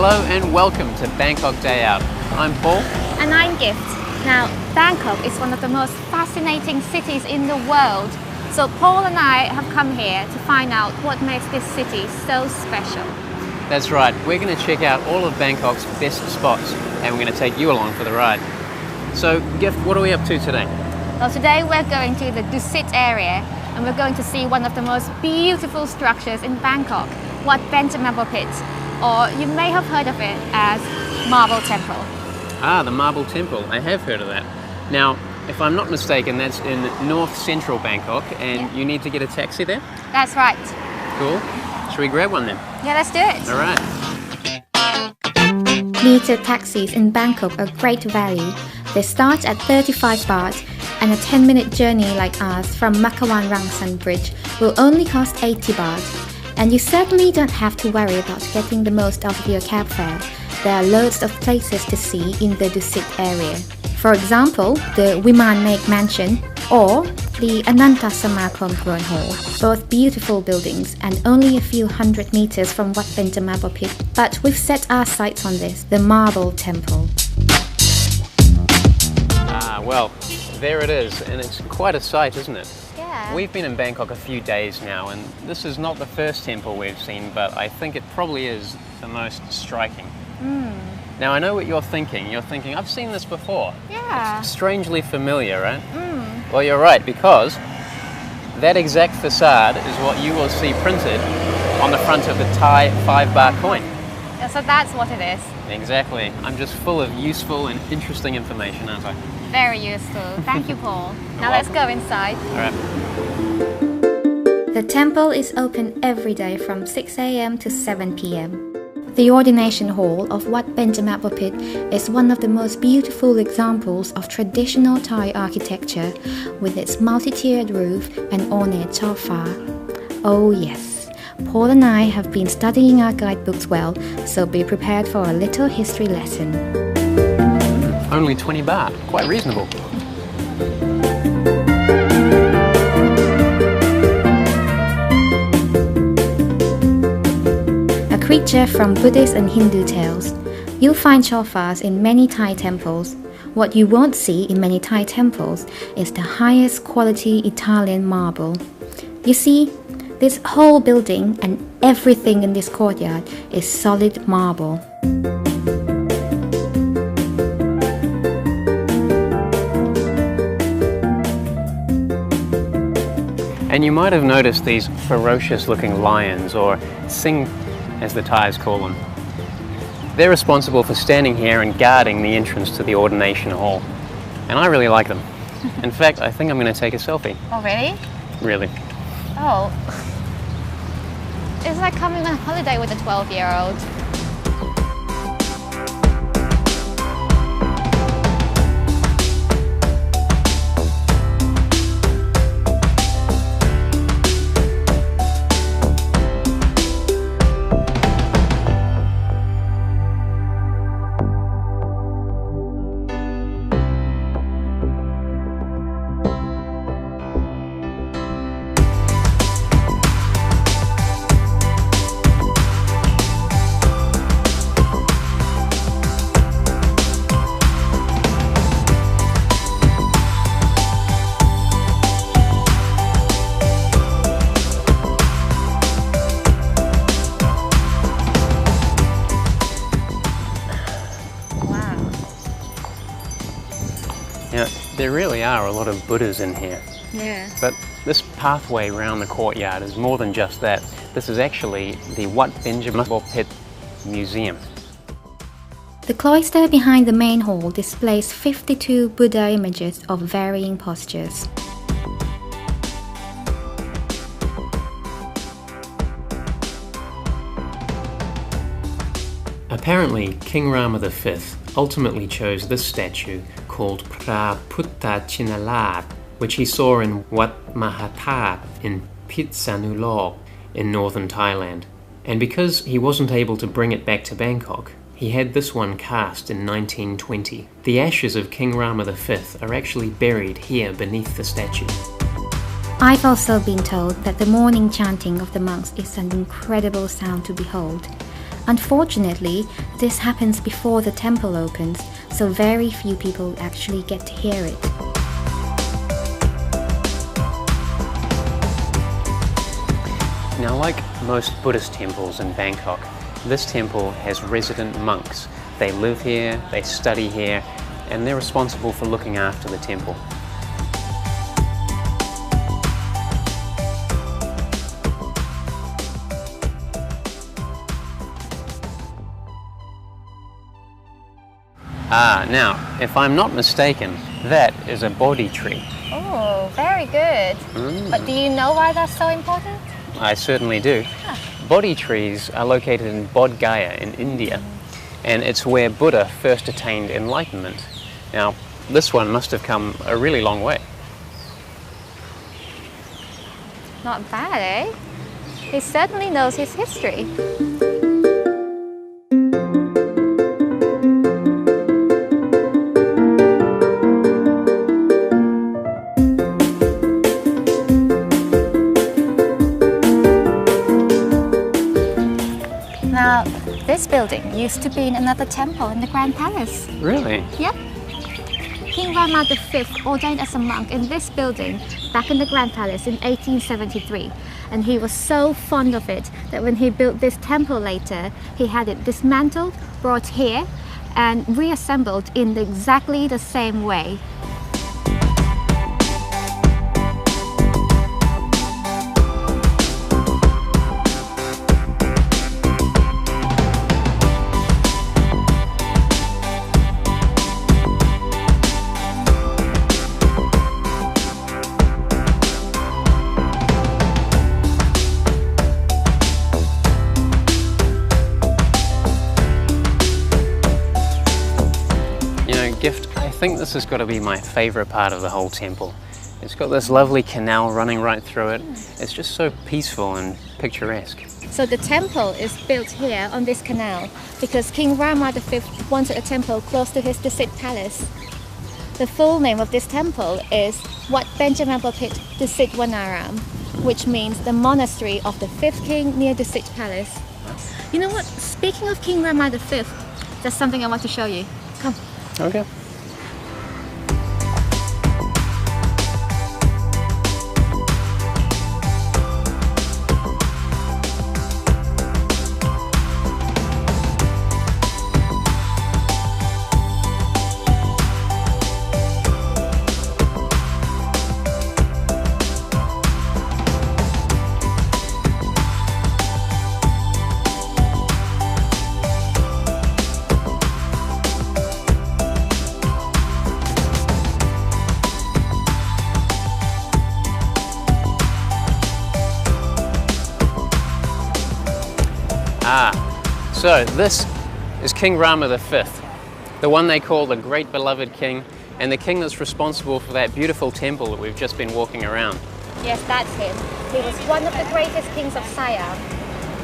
Hello and welcome to Bangkok Day Out. I'm Paul. And I'm Gift. Now, Bangkok is one of the most fascinating cities in the world. So Paul and I have come here to find out what makes this city so special. That's right, we're going to check out all of Bangkok's best spots and we're going to take you along for the ride. So, Gift, what are we up to today? Well, today we're going to the Dusit area and we're going to see one of the most beautiful structures in Bangkok, Wat Pit, or you may have heard of it as Marble Temple. Ah, the Marble Temple. I have heard of that. Now, if I'm not mistaken, that's in north central Bangkok and you need to get a taxi there? That's right. Cool. Should we grab one then? Yeah, let's do it. All right. Metered taxis in Bangkok are great value. They start at 35 baht and a 10-minute journey like ours from Makawan Rangsan Bridge will only cost 80 baht. And you certainly don't have to worry about getting the most out of your cab fare. There are loads of places to see in the Dusit area. For example, the Viman Mek Mansion or the Ananta Samakom Throne Hall, both beautiful buildings and only a few hundred meters from Wat Pit. But we've set our sights on this, the Marble Temple. Ah, well, there it is, and it's quite a sight, isn't it? Yeah. We've been in Bangkok a few days now, and this is not the first temple we've seen, but I think it probably is the most striking. Now, I know what you're thinking. You're thinking, I've seen this before. Yeah. It's strangely familiar, right? Well, you're right, because that exact facade is what you will see printed on the front of the Thai 5-baht coin. Yeah, so that's what it is. Exactly. I'm just full of useful and interesting information, aren't I? Very useful. Thank you, Paul. Now let's go inside. All right. The temple is open every day from 6 a.m. to 7 p.m. The ordination hall of Wat Pit is one of the most beautiful examples of traditional Thai architecture with its multi-tiered roof and ornate chawfa. Oh yes, Paul and I have been studying our guidebooks well, so be prepared for a little history lesson. Only 20 baht, quite reasonable. A creature from Buddhist and Hindu tales. You'll find chawfas in many Thai temples. What you won't see in many Thai temples is the highest quality Italian marble. You see, this whole building and everything in this courtyard is solid marble. And you might have noticed these ferocious looking lions, or sing as the Thais call them. They're responsible for standing here and guarding the entrance to the ordination hall. And I really like them. In fact, I think I'm going to take a selfie. Oh, really? Really. Oh. It's like coming on holiday with a 12-year-old. Now, there really are a lot of Buddhas in here. Yeah. But this pathway around the courtyard is more than just that. This is actually the Wat Pit Museum. The cloister behind the main hall displays 52 Buddha images of varying postures. Apparently, King Rama V ultimately chose this statue called Phra Phutta Chinalat, which he saw in Wat Mahathat in Phitsanulok in northern Thailand. And because he wasn't able to bring it back to Bangkok, he had this one cast in 1920. The ashes of King Rama V are actually buried here beneath the statue. I've also been told that the morning chanting of the monks is an incredible sound to behold. Unfortunately, this happens before the temple opens, so very few people actually get to hear it. Now, like most Buddhist temples in Bangkok, this temple has resident monks. They live here, they study here, and they're responsible for looking after the temple. Now, if I'm not mistaken, that is a Bodhi tree. Oh, very good. But do you know why that's so important? I certainly do. Bodhi trees are located in Bodh Gaya in India, and it's where Buddha first attained enlightenment. Now, this one must have come a really long way. Not bad, eh? He certainly knows his history. Now, this building used to be in another temple in the Grand Palace. Really? Yep. King Rama V ordained as a monk in this building back in the Grand Palace in 1873. And he was so fond of it that when he built this temple later, he had it dismantled, brought here, and reassembled in exactly the same way. Gift, I think this has got to be my favorite part of the whole temple. It's got this lovely canal running right through it. It's just so peaceful and picturesque. So the temple is built here on this canal because King Rama V wanted a temple close to his Dusit Palace. The full name of this temple is Wat Benjamin Bapit Dusit Wanaram, which means the monastery of the fifth king near Dusit Palace. You know what? Speaking of King Rama V, there's something I want to show you. Come. Okay. So this is King Rama V, the one they call the Great Beloved King, and the king that's responsible for that beautiful temple that we've just been walking around. Yes, that's him. He was one of the greatest kings of Siam.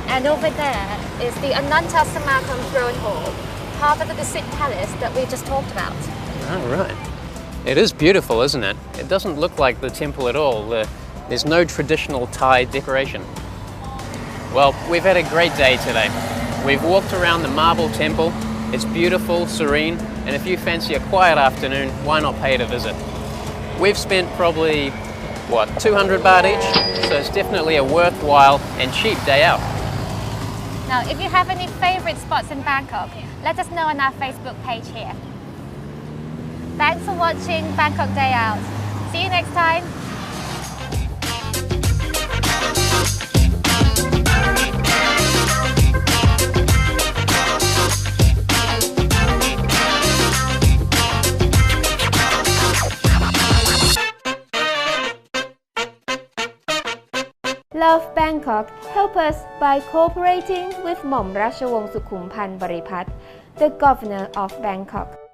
And over there is the Ananta Samakam throne hall, part of the Dusit Palace that we just talked about. Oh, right. It is beautiful, isn't it? It doesn't look like the temple at all. There's no traditional Thai decoration. Well, we've had a great day today. We've walked around the marble temple. It's beautiful, serene, and if you fancy a quiet afternoon, why not pay it a visit? We've spent probably, 200 baht each, so it's definitely a worthwhile and cheap day out. Now, if you have any favorite spots in Bangkok, let us know on our Facebook page here. Thanks for watching Bangkok Day Out. See you next time. Love Bangkok help us by cooperating with หม่อมราชวงศ์สุขุมพันธ์บริพัตร the Governor of Bangkok.